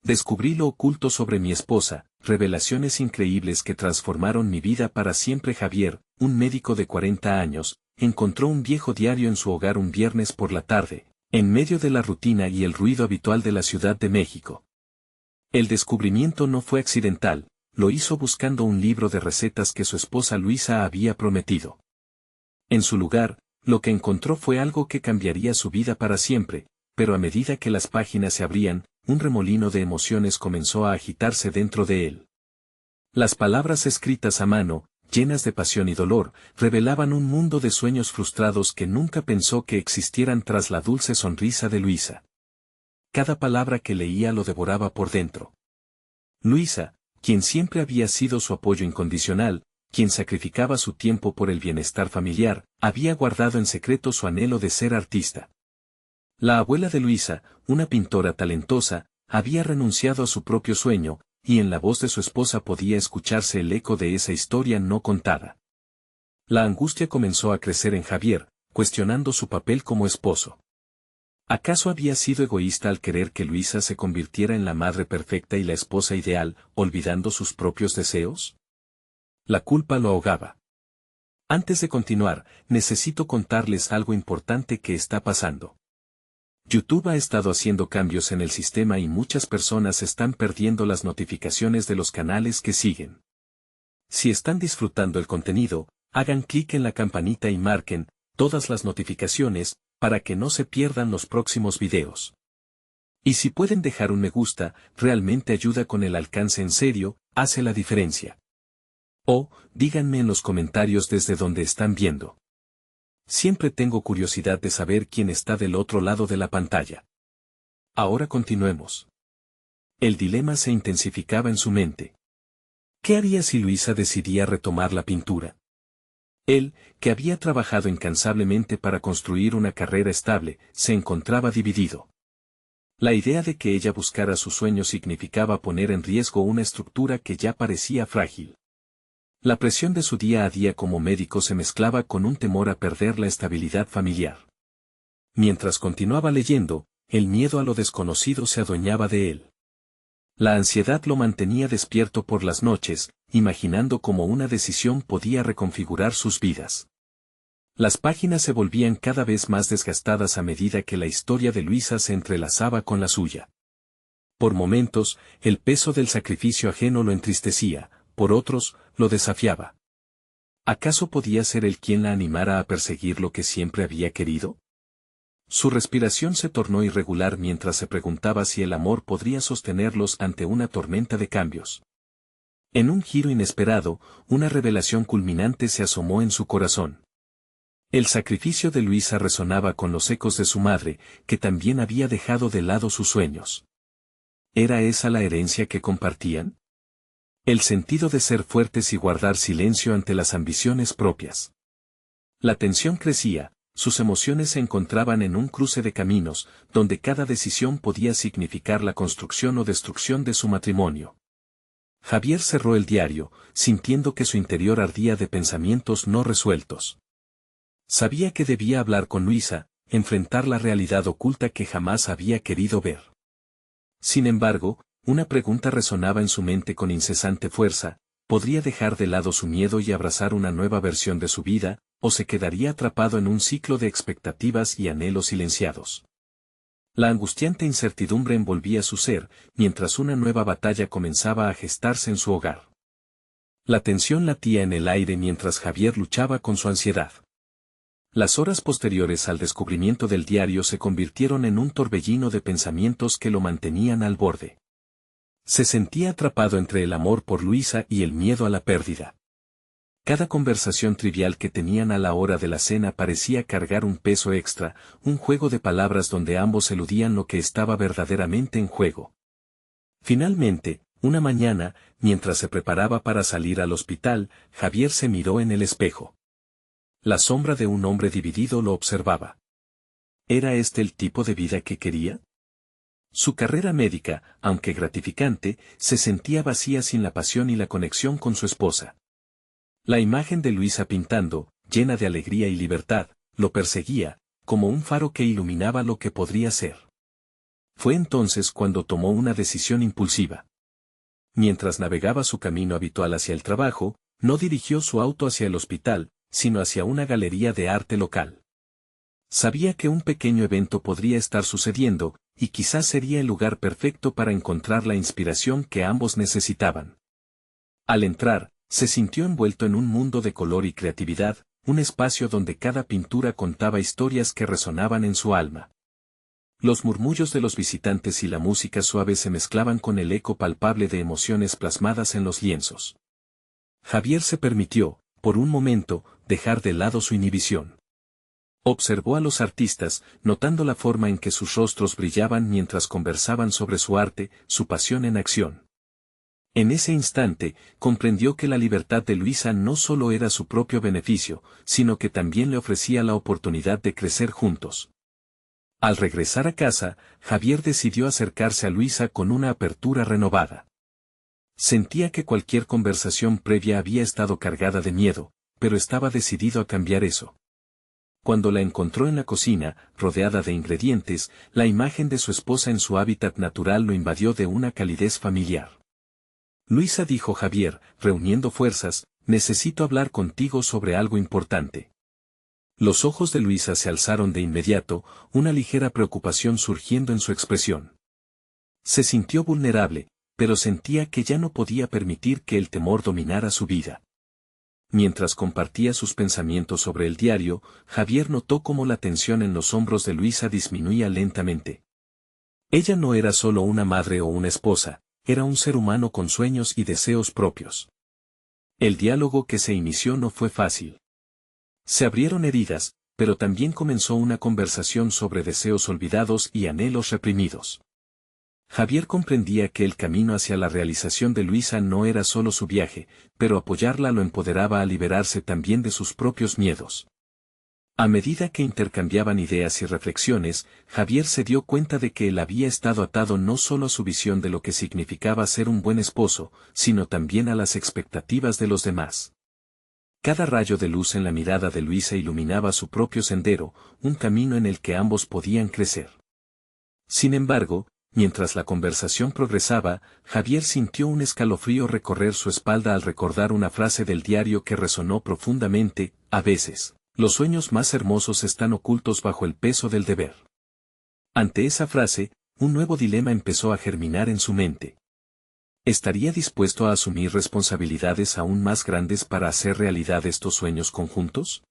Descubrí lo oculto sobre mi esposa, revelaciones increíbles que transformaron mi vida para siempre. Javier, un médico de 40 años, encontró un viejo diario en su hogar un viernes por la tarde, en medio de la rutina y el ruido habitual de la Ciudad de México. El descubrimiento no fue accidental, lo hizo buscando un libro de recetas que su esposa Luisa había prometido. En su lugar, lo que encontró fue algo que cambiaría su vida para siempre, pero a medida que las páginas se abrían, un remolino de emociones comenzó a agitarse dentro de él. Las palabras escritas a mano, llenas de pasión y dolor, revelaban un mundo de sueños frustrados que nunca pensó que existieran tras la dulce sonrisa de Luisa. Cada palabra que leía lo devoraba por dentro. Luisa, quien siempre había sido su apoyo incondicional, quien sacrificaba su tiempo por el bienestar familiar, había guardado en secreto su anhelo de ser artista. La abuela de Luisa, una pintora talentosa, había renunciado a su propio sueño, y en la voz de su esposa podía escucharse el eco de esa historia no contada. La angustia comenzó a crecer en Javier, cuestionando su papel como esposo. ¿Acaso había sido egoísta al querer que Luisa se convirtiera en la madre perfecta y la esposa ideal, olvidando sus propios deseos? La culpa lo ahogaba. Antes de continuar, necesito contarles algo importante que está pasando. YouTube ha estado haciendo cambios en el sistema y muchas personas están perdiendo las notificaciones de los canales que siguen. Si están disfrutando el contenido, hagan clic en la campanita y marquen todas las notificaciones para que no se pierdan los próximos videos. Y si pueden dejar un me gusta, realmente ayuda con el alcance. En serio, hace la diferencia. O, díganme en los comentarios desde donde están viendo. Siempre tengo curiosidad de saber quién está del otro lado de la pantalla. Ahora continuemos. El dilema se intensificaba en su mente. ¿Qué haría si Luisa decidía retomar la pintura? Él, que había trabajado incansablemente para construir una carrera estable, se encontraba dividido. La idea de que ella buscara su sueño significaba poner en riesgo una estructura que ya parecía frágil. La presión de su día a día como médico se mezclaba con un temor a perder la estabilidad familiar. Mientras continuaba leyendo, el miedo a lo desconocido se adueñaba de él. La ansiedad lo mantenía despierto por las noches, imaginando cómo una decisión podía reconfigurar sus vidas. Las páginas se volvían cada vez más desgastadas a medida que la historia de Luisa se entrelazaba con la suya. Por momentos, el peso del sacrificio ajeno lo entristecía, por otros, lo desafiaba. ¿Acaso podía ser él quien la animara a perseguir lo que siempre había querido? Su respiración se tornó irregular mientras se preguntaba si el amor podría sostenerlos ante una tormenta de cambios. En un giro inesperado, una revelación culminante se asomó en su corazón. El sacrificio de Luisa resonaba con los ecos de su madre, que también había dejado de lado sus sueños. ¿Era esa la herencia que compartían? El sentido de ser fuertes y guardar silencio ante las ambiciones propias. La tensión crecía, sus emociones se encontraban en un cruce de caminos, donde cada decisión podía significar la construcción o destrucción de su matrimonio. Javier cerró el diario, sintiendo que su interior ardía de pensamientos no resueltos. Sabía que debía hablar con Luisa, enfrentar la realidad oculta que jamás había querido ver. Sin embargo, una pregunta resonaba en su mente con incesante fuerza: ¿podría dejar de lado su miedo y abrazar una nueva versión de su vida, o se quedaría atrapado en un ciclo de expectativas y anhelos silenciados? La angustiante incertidumbre envolvía su ser, mientras una nueva batalla comenzaba a gestarse en su hogar. La tensión latía en el aire mientras Javier luchaba con su ansiedad. Las horas posteriores al descubrimiento del diario se convirtieron en un torbellino de pensamientos que lo mantenían al borde. Se sentía atrapado entre el amor por Luisa y el miedo a la pérdida. Cada conversación trivial que tenían a la hora de la cena parecía cargar un peso extra, un juego de palabras donde ambos eludían lo que estaba verdaderamente en juego. Finalmente, una mañana, mientras se preparaba para salir al hospital, Javier se miró en el espejo. La sombra de un hombre dividido lo observaba. ¿Era este el tipo de vida que quería? Su carrera médica, aunque gratificante, se sentía vacía sin la pasión y la conexión con su esposa. La imagen de Luisa pintando, llena de alegría y libertad, lo perseguía, como un faro que iluminaba lo que podría ser. Fue entonces cuando tomó una decisión impulsiva. Mientras navegaba su camino habitual hacia el trabajo, no dirigió su auto hacia el hospital, sino hacia una galería de arte local. Sabía que un pequeño evento podría estar sucediendo, y quizás sería el lugar perfecto para encontrar la inspiración que ambos necesitaban. Al entrar, se sintió envuelto en un mundo de color y creatividad, un espacio donde cada pintura contaba historias que resonaban en su alma. Los murmullos de los visitantes y la música suave se mezclaban con el eco palpable de emociones plasmadas en los lienzos. Javier se permitió, por un momento, dejar de lado su inhibición. Observó a los artistas, notando la forma en que sus rostros brillaban mientras conversaban sobre su arte, su pasión en acción. En ese instante, comprendió que la libertad de Luisa no solo era su propio beneficio, sino que también le ofrecía la oportunidad de crecer juntos. Al regresar a casa, Javier decidió acercarse a Luisa con una apertura renovada. Sentía que cualquier conversación previa había estado cargada de miedo, pero estaba decidido a cambiar eso. Cuando la encontró en la cocina, rodeada de ingredientes, la imagen de su esposa en su hábitat natural lo invadió de una calidez familiar. Luisa, dijo Javier, reuniendo fuerzas, necesito hablar contigo sobre algo importante. Los ojos de Luisa se alzaron de inmediato, una ligera preocupación surgiendo en su expresión. Se sintió vulnerable, pero sentía que ya no podía permitir que el temor dominara su vida. Mientras compartía sus pensamientos sobre el diario, Javier notó cómo la tensión en los hombros de Luisa disminuía lentamente. Ella no era solo una madre o una esposa, era un ser humano con sueños y deseos propios. El diálogo que se inició no fue fácil. Se abrieron heridas, pero también comenzó una conversación sobre deseos olvidados y anhelos reprimidos. Javier comprendía que el camino hacia la realización de Luisa no era solo su viaje, pero apoyarla lo empoderaba a liberarse también de sus propios miedos. A medida que intercambiaban ideas y reflexiones, Javier se dio cuenta de que él había estado atado no solo a su visión de lo que significaba ser un buen esposo, sino también a las expectativas de los demás. Cada rayo de luz en la mirada de Luisa iluminaba su propio sendero, un camino en el que ambos podían crecer. Sin embargo, mientras la conversación progresaba, Javier sintió un escalofrío recorrer su espalda al recordar una frase del diario que resonó profundamente: a veces, los sueños más hermosos están ocultos bajo el peso del deber. Ante esa frase, un nuevo dilema empezó a germinar en su mente. ¿Estaría dispuesto a asumir responsabilidades aún más grandes para hacer realidad estos sueños conjuntos?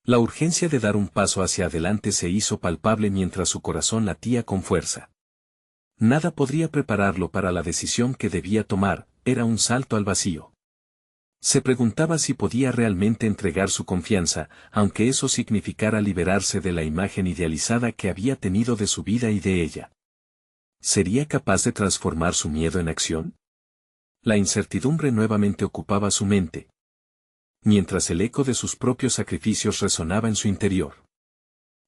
La urgencia de dar un paso hacia adelante se hizo palpable mientras su corazón latía con fuerza. Nada podría prepararlo para la decisión que debía tomar, era un salto al vacío. Se preguntaba si podía realmente entregar su confianza, aunque eso significara liberarse de la imagen idealizada que había tenido de su vida y de ella. ¿Sería capaz de transformar su miedo en acción? La incertidumbre nuevamente ocupaba su mente, mientras el eco de sus propios sacrificios resonaba en su interior.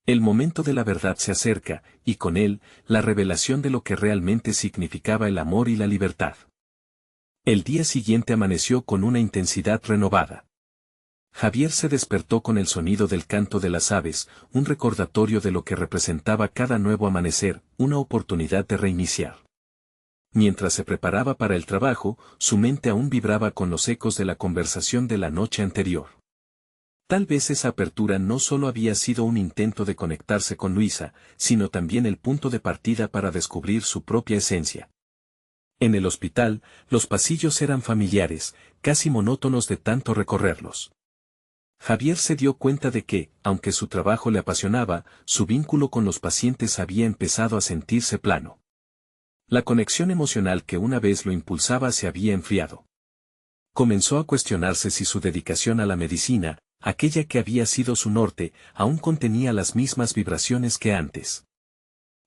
El momento de la verdad se acerca, y con él, la revelación de lo que realmente significaba el amor y la libertad. El día siguiente amaneció con una intensidad renovada. Javier se despertó con el sonido del canto de las aves, un recordatorio de lo que representaba cada nuevo amanecer, una oportunidad de reiniciar. Mientras se preparaba para el trabajo, su mente aún vibraba con los ecos de la conversación de la noche anterior. Tal vez esa apertura no solo había sido un intento de conectarse con Luisa, sino también el punto de partida para descubrir su propia esencia. En el hospital, los pasillos eran familiares, casi monótonos de tanto recorrerlos. Javier se dio cuenta de que, aunque su trabajo le apasionaba, su vínculo con los pacientes había empezado a sentirse plano. La conexión emocional que una vez lo impulsaba se había enfriado. Comenzó a cuestionarse si su dedicación a la medicina, aquella que había sido su norte, aún contenía las mismas vibraciones que antes.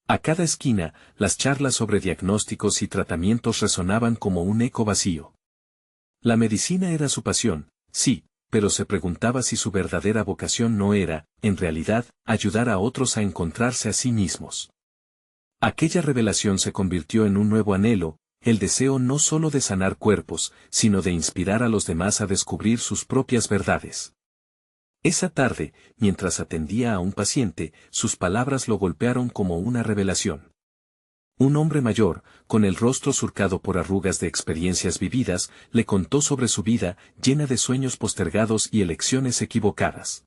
A cada esquina, las charlas sobre diagnósticos y tratamientos resonaban como un eco vacío. La medicina era su pasión, sí, pero se preguntaba si su verdadera vocación no era, en realidad, ayudar a otros a encontrarse a sí mismos. Aquella revelación se convirtió en un nuevo anhelo, el deseo no solo de sanar cuerpos, sino de inspirar a los demás a descubrir sus propias verdades. Esa tarde, mientras atendía a un paciente, sus palabras lo golpearon como una revelación. Un hombre mayor, con el rostro surcado por arrugas de experiencias vividas, le contó sobre su vida, llena de sueños postergados y elecciones equivocadas.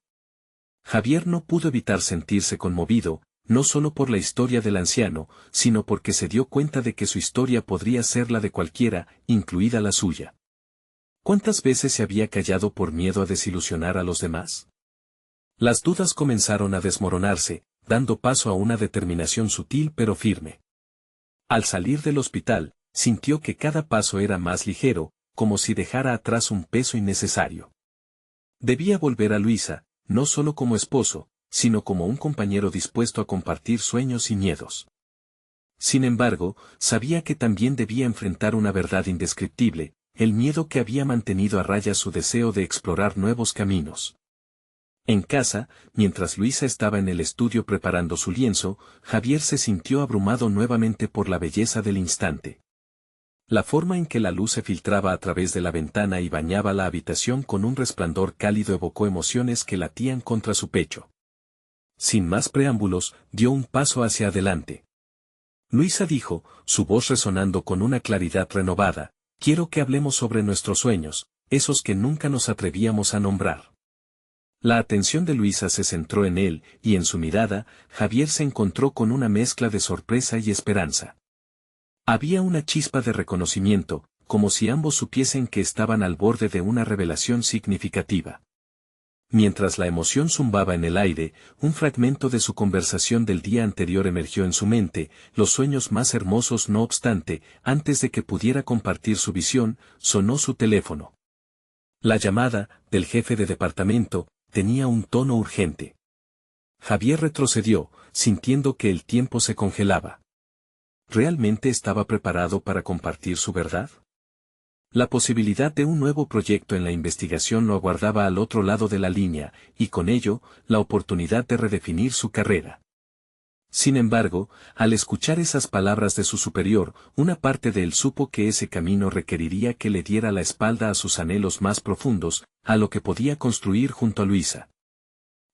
Javier no pudo evitar sentirse conmovido, no solo por la historia del anciano, sino porque se dio cuenta de que su historia podría ser la de cualquiera, incluida la suya. ¿Cuántas veces se había callado por miedo a desilusionar a los demás? Las dudas comenzaron a desmoronarse, dando paso a una determinación sutil pero firme. Al salir del hospital, sintió que cada paso era más ligero, como si dejara atrás un peso innecesario. Debía volver a Luisa, no solo como esposo, sino como un compañero dispuesto a compartir sueños y miedos. Sin embargo, sabía que también debía enfrentar una verdad indescriptible, el miedo que había mantenido a raya su deseo de explorar nuevos caminos. En casa, mientras Luisa estaba en el estudio preparando su lienzo, Javier se sintió abrumado nuevamente por la belleza del instante. La forma en que la luz se filtraba a través de la ventana y bañaba la habitación con un resplandor cálido evocó emociones que latían contra su pecho. Sin más preámbulos, dio un paso hacia adelante. Luisa dijo, su voz resonando con una claridad renovada, quiero que hablemos sobre nuestros sueños, esos que nunca nos atrevíamos a nombrar. La atención de Luisa se centró en él, y en su mirada, Javier se encontró con una mezcla de sorpresa y esperanza. Había una chispa de reconocimiento, como si ambos supiesen que estaban al borde de una revelación significativa. Mientras la emoción zumbaba en el aire, un fragmento de su conversación del día anterior emergió en su mente, los sueños más hermosos no obstante, antes de que pudiera compartir su visión, sonó su teléfono. La llamada, del jefe de departamento, tenía un tono urgente. Javier retrocedió, sintiendo que el tiempo se congelaba. ¿Realmente estaba preparado para compartir su verdad? La posibilidad de un nuevo proyecto en la investigación lo aguardaba al otro lado de la línea, y con ello, la oportunidad de redefinir su carrera. Sin embargo, al escuchar esas palabras de su superior, una parte de él supo que ese camino requeriría que le diera la espalda a sus anhelos más profundos, a lo que podía construir junto a Luisa.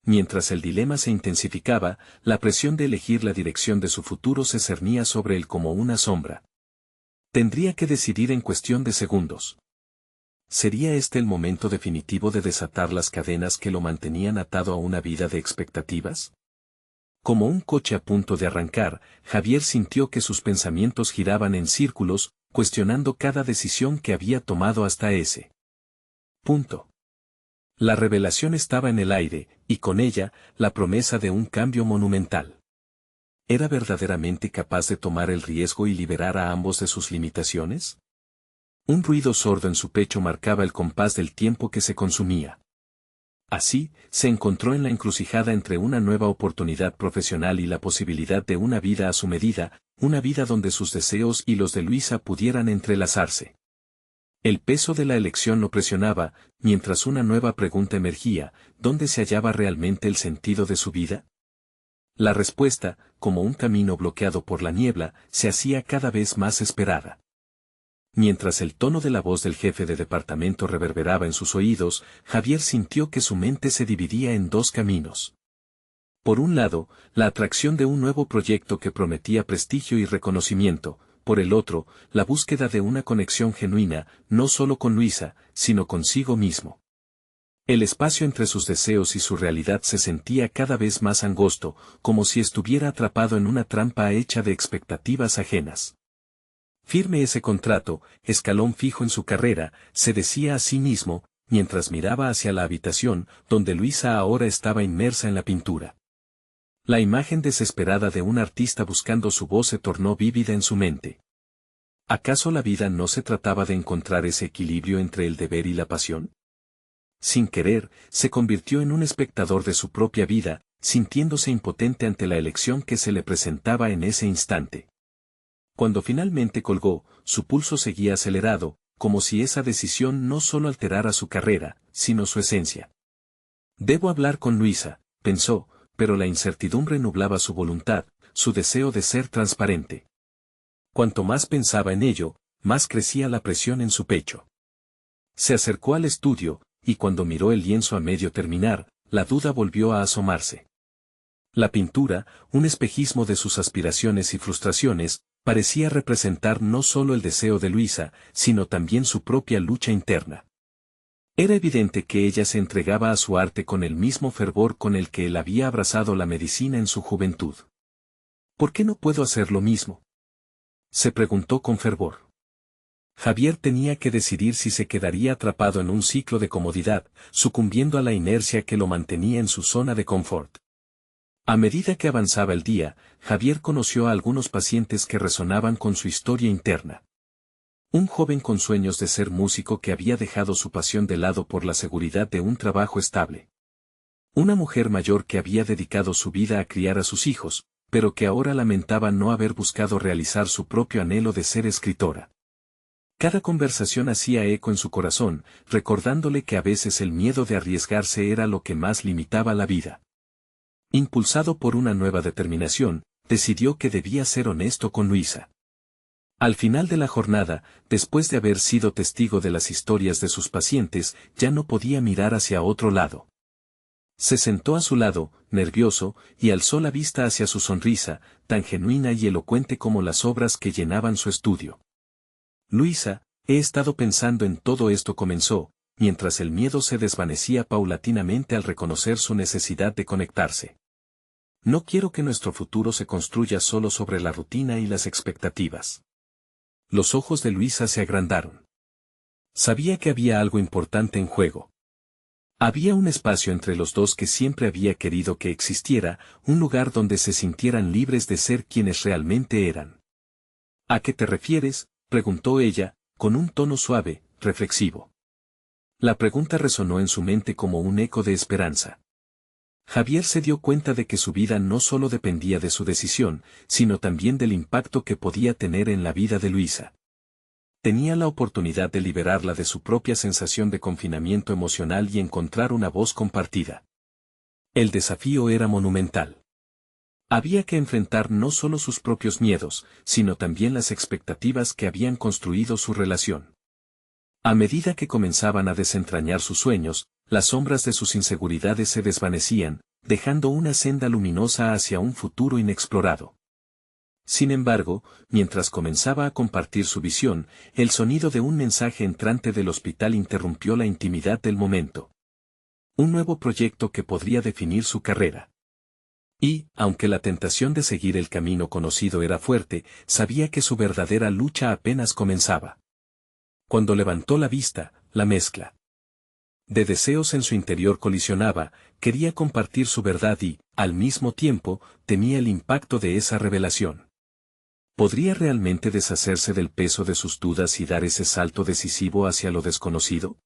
Mientras el dilema se intensificaba, la presión de elegir la dirección de su futuro se cernía sobre él como una sombra. Tendría que decidir en cuestión de segundos. ¿Sería este el momento definitivo de desatar las cadenas que lo mantenían atado a una vida de expectativas? Como un coche a punto de arrancar, Javier sintió que sus pensamientos giraban en círculos, cuestionando cada decisión que había tomado hasta ese punto. La revelación estaba en el aire, y con ella, la promesa de un cambio monumental. ¿Era verdaderamente capaz de tomar el riesgo y liberar a ambos de sus limitaciones? Un ruido sordo en su pecho marcaba el compás del tiempo que se consumía. Así, se encontró en la encrucijada entre una nueva oportunidad profesional y la posibilidad de una vida a su medida, una vida donde sus deseos y los de Luisa pudieran entrelazarse. El peso de la elección lo presionaba, mientras una nueva pregunta emergía, ¿dónde se hallaba realmente el sentido de su vida? La respuesta, como un camino bloqueado por la niebla, se hacía cada vez más esperada. Mientras el tono de la voz del jefe de departamento reverberaba en sus oídos, Javier sintió que su mente se dividía en dos caminos. Por un lado, la atracción de un nuevo proyecto que prometía prestigio y reconocimiento, por el otro, la búsqueda de una conexión genuina, no solo con Luisa, sino consigo mismo. El espacio entre sus deseos y su realidad se sentía cada vez más angosto, como si estuviera atrapado en una trampa hecha de expectativas ajenas. Firme ese contrato, escalón fijo en su carrera, se decía a sí mismo, mientras miraba hacia la habitación, donde Luisa ahora estaba inmersa en la pintura. La imagen desesperada de un artista buscando su voz se tornó vívida en su mente. ¿Acaso la vida no se trataba de encontrar ese equilibrio entre el deber y la pasión? Sin querer, se convirtió en un espectador de su propia vida, sintiéndose impotente ante la elección que se le presentaba en ese instante. Cuando finalmente colgó, su pulso seguía acelerado, como si esa decisión no solo alterara su carrera, sino su esencia. Debo hablar con Luisa, pensó, pero la incertidumbre nublaba su voluntad, su deseo de ser transparente. Cuanto más pensaba en ello, más crecía la presión en su pecho. Se acercó al estudio, y cuando miró el lienzo a medio terminar, la duda volvió a asomarse. La pintura, un espejismo de sus aspiraciones y frustraciones, parecía representar no solo el deseo de Luisa, sino también su propia lucha interna. Era evidente que ella se entregaba a su arte con el mismo fervor con el que él había abrazado la medicina en su juventud. ¿Por qué no puedo hacer lo mismo?, se preguntó con fervor. Javier tenía que decidir si se quedaría atrapado en un ciclo de comodidad, sucumbiendo a la inercia que lo mantenía en su zona de confort. A medida que avanzaba el día, Javier conoció a algunos pacientes que resonaban con su historia interna. Un joven con sueños de ser músico que había dejado su pasión de lado por la seguridad de un trabajo estable. Una mujer mayor que había dedicado su vida a criar a sus hijos, pero que ahora lamentaba no haber buscado realizar su propio anhelo de ser escritora. Cada conversación hacía eco en su corazón, recordándole que a veces el miedo de arriesgarse era lo que más limitaba la vida. Impulsado por una nueva determinación, decidió que debía ser honesto con Luisa. Al final de la jornada, después de haber sido testigo de las historias de sus pacientes, ya no podía mirar hacia otro lado. Se sentó a su lado, nervioso, y alzó la vista hacia su sonrisa, tan genuina y elocuente como las obras que llenaban su estudio. Luisa, he estado pensando en todo esto, comenzó, mientras el miedo se desvanecía paulatinamente al reconocer su necesidad de conectarse. No quiero que nuestro futuro se construya solo sobre la rutina y las expectativas. Los ojos de Luisa se agrandaron. Sabía que había algo importante en juego. Había un espacio entre los dos que siempre había querido que existiera, un lugar donde se sintieran libres de ser quienes realmente eran. ¿A qué te refieres?, preguntó ella, con un tono suave, reflexivo. La pregunta resonó en su mente como un eco de esperanza. Javier se dio cuenta de que su vida no solo dependía de su decisión, sino también del impacto que podía tener en la vida de Luisa. Tenía la oportunidad de liberarla de su propia sensación de confinamiento emocional y encontrar una voz compartida. El desafío era monumental. Había que enfrentar no solo sus propios miedos, sino también las expectativas que habían construido su relación. A medida que comenzaban a desentrañar sus sueños, las sombras de sus inseguridades se desvanecían, dejando una senda luminosa hacia un futuro inexplorado. Sin embargo, mientras comenzaba a compartir su visión, el sonido de un mensaje entrante del hospital interrumpió la intimidad del momento. Un nuevo proyecto que podría definir su carrera. Y, aunque la tentación de seguir el camino conocido era fuerte, sabía que su verdadera lucha apenas comenzaba. Cuando levantó la vista, la mezcla de deseos en su interior colisionaba, quería compartir su verdad y, al mismo tiempo, temía el impacto de esa revelación. ¿Podría realmente deshacerse del peso de sus dudas y dar ese salto decisivo hacia lo desconocido?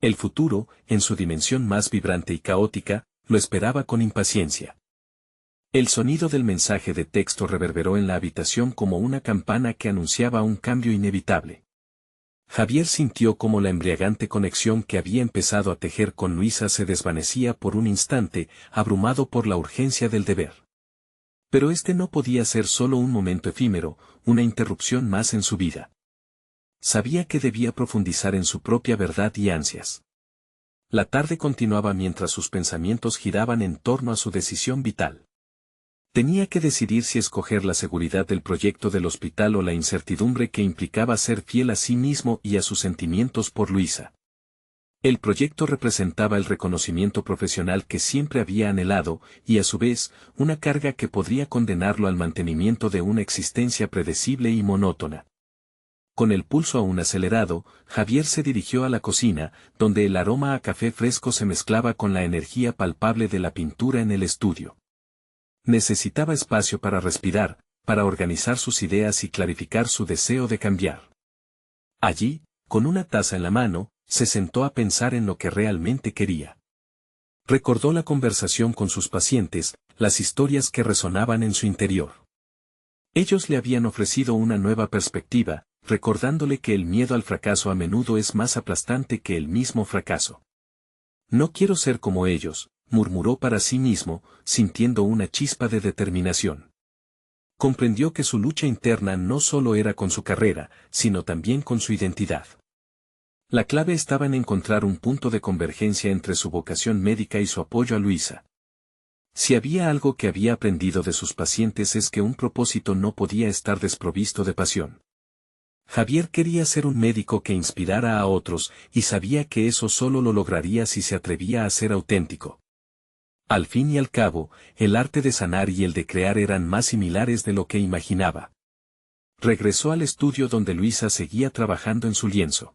El futuro, en su dimensión más vibrante y caótica, lo esperaba con impaciencia. El sonido del mensaje de texto reverberó en la habitación como una campana que anunciaba un cambio inevitable. Javier sintió como la embriagante conexión que había empezado a tejer con Luisa se desvanecía por un instante, abrumado por la urgencia del deber. Pero este no podía ser solo un momento efímero, una interrupción más en su vida. Sabía que debía profundizar en su propia verdad y ansias. La tarde continuaba mientras sus pensamientos giraban en torno a su decisión vital. Tenía que decidir si escoger la seguridad del proyecto del hospital o la incertidumbre que implicaba ser fiel a sí mismo y a sus sentimientos por Luisa. El proyecto representaba el reconocimiento profesional que siempre había anhelado, y a su vez, una carga que podría condenarlo al mantenimiento de una existencia predecible y monótona. Con el pulso aún acelerado, Javier se dirigió a la cocina, donde el aroma a café fresco se mezclaba con la energía palpable de la pintura en el estudio. Necesitaba espacio para respirar, para organizar sus ideas y clarificar su deseo de cambiar. Allí, con una taza en la mano, se sentó a pensar en lo que realmente quería. Recordó la conversación con sus pacientes, las historias que resonaban en su interior. Ellos le habían ofrecido una nueva perspectiva, recordándole que el miedo al fracaso a menudo es más aplastante que el mismo fracaso. No quiero ser como ellos, murmuró para sí mismo, sintiendo una chispa de determinación. Comprendió que su lucha interna no solo era con su carrera, sino también con su identidad. La clave estaba en encontrar un punto de convergencia entre su vocación médica y su apoyo a Luisa. Si había algo que había aprendido de sus pacientes es que un propósito no podía estar desprovisto de pasión. Javier quería ser un médico que inspirara a otros, y sabía que eso solo lo lograría si se atrevía a ser auténtico. Al fin y al cabo, el arte de sanar y el de crear eran más similares de lo que imaginaba. Regresó al estudio donde Luisa seguía trabajando en su lienzo.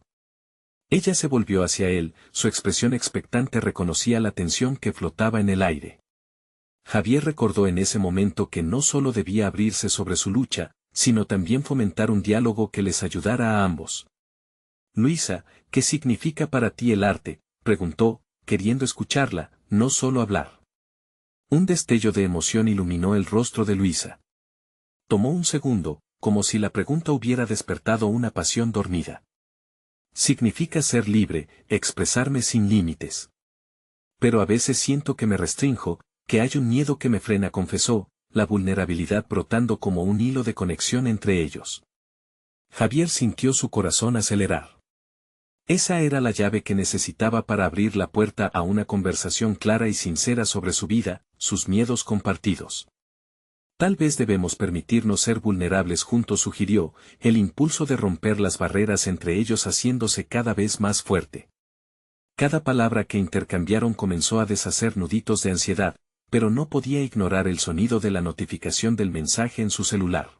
Ella se volvió hacia él, su expresión expectante reconocía la tensión que flotaba en el aire. Javier recordó en ese momento que no solo debía abrirse sobre su lucha, sino también fomentar un diálogo que les ayudara a ambos. Luisa, ¿qué significa para ti el arte?, preguntó, queriendo escucharla, no solo hablar. Un destello de emoción iluminó el rostro de Luisa. Tomó un segundo, como si la pregunta hubiera despertado una pasión dormida. Significa ser libre, expresarme sin límites. Pero a veces siento que me restrinjo, que hay un miedo que me frena, confesó, la vulnerabilidad brotando como un hilo de conexión entre ellos. Javier sintió su corazón acelerar. Esa era la llave que necesitaba para abrir la puerta a una conversación clara y sincera sobre su vida, sus miedos compartidos. Tal vez debemos permitirnos ser vulnerables juntos, sugirió, el impulso de romper las barreras entre ellos haciéndose cada vez más fuerte. Cada palabra que intercambiaron comenzó a deshacer nuditos de ansiedad, pero no podía ignorar el sonido de la notificación del mensaje en su celular.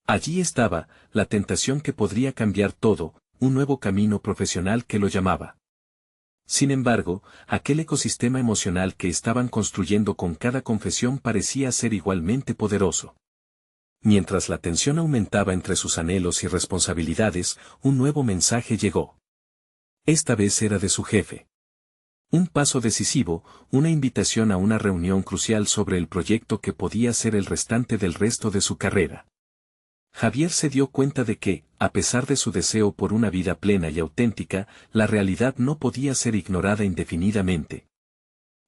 Allí estaba, la tentación que podría cambiar todo, un nuevo camino profesional que lo llamaba. Sin embargo, aquel ecosistema emocional que estaban construyendo con cada confesión parecía ser igualmente poderoso. Mientras la tensión aumentaba entre sus anhelos y responsabilidades, un nuevo mensaje llegó. Esta vez era de su jefe. Un paso decisivo, una invitación a una reunión crucial sobre el proyecto que podía ser el restante del resto de su carrera. Javier se dio cuenta de que, a pesar de su deseo por una vida plena y auténtica, la realidad no podía ser ignorada indefinidamente.